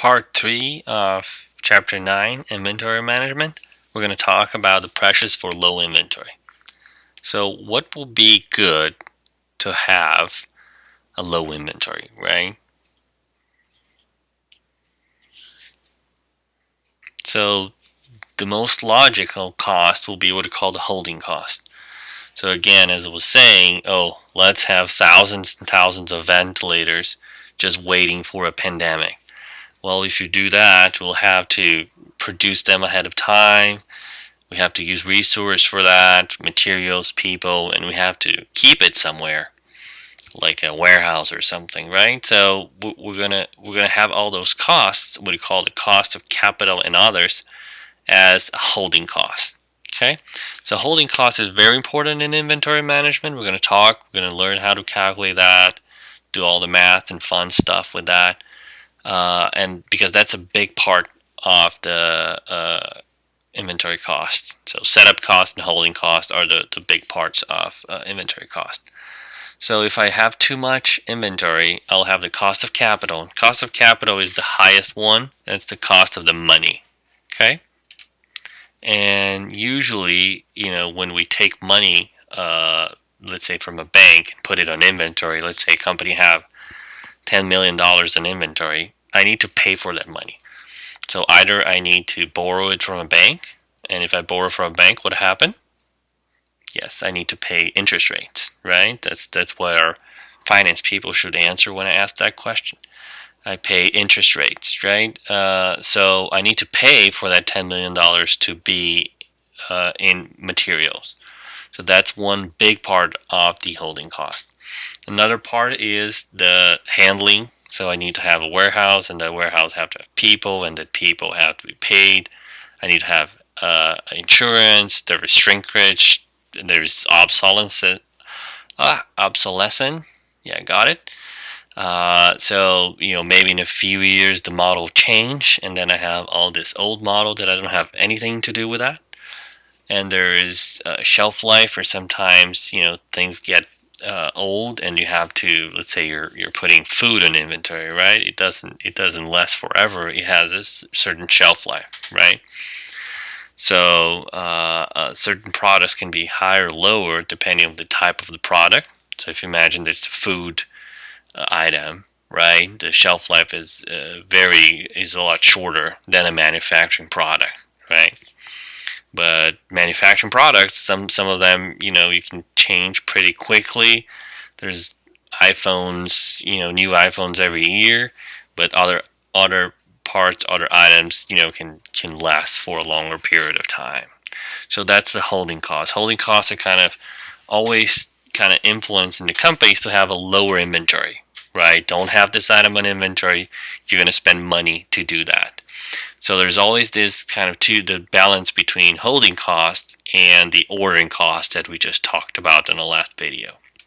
part 3 of chapter 9, inventory management. We're going to talk about the pressures for low inventory. So what will be good to have a low inventory, right? So the most logical cost will be what we call the holding cost. So again, as I was saying, let's have thousands and thousands of ventilators just waiting for a pandemic. Well, if you do that, we'll have to produce them ahead of time. We have to use resource for that, materials, people, and we have to keep it somewhere, like a warehouse or something, right? So we're gonna have all those costs, what we call the cost of capital and others, as a holding cost. Okay, so holding cost is very important in inventory management. We're going to learn how to calculate that, do all the math and fun stuff with that, and because that's a big part of the inventory cost. So setup cost and holding cost are the big parts of inventory cost. So if I have too much inventory, I'll have the cost of capital. Cost of capital is the highest one. That's the cost of the money. Okay. And usually, when we take money, let's say from a bank, and put it on inventory, let's say a company have $10 million in inventory, I need to pay for that money. So either I need to borrow it from a bank, and if I borrow from a bank, what happened? Yes, I need to pay interest rates, right? That's what our finance people should answer when I ask that question. I pay interest rates, right? So I need to pay for that $10 million to be in materials. So that's one big part of the holding cost. Another part is the handling. So I need to have a warehouse, and that warehouse have to have people, and that people have to be paid. I need to have insurance. There is shrinkage. There's obsolescence. Obsolescence. Yeah, got it. So maybe in a few years the model change, and then I have all this old model that I don't have anything to do with that. And there is shelf life, or sometimes things get old, and you have to, let's say you're putting food in inventory, right? It doesn't last forever. It has a certain shelf life, right? So certain products can be higher or lower depending on the type of the product. So if you imagine that it's a food item, right, the shelf life is a lot shorter than a manufacturing product, right? But manufacturing products, some of them, you can change pretty quickly. There's iPhones, new iPhones every year, but other parts, other items, can last for a longer period of time. So that's the holding cost. Holding costs are kind of always kind of influencing the companies to have a lower inventory, right? Don't have this item on inventory. You're going to spend money to do that. So there's always this kind of the balance between holding cost and the ordering cost that we just talked about in the last video.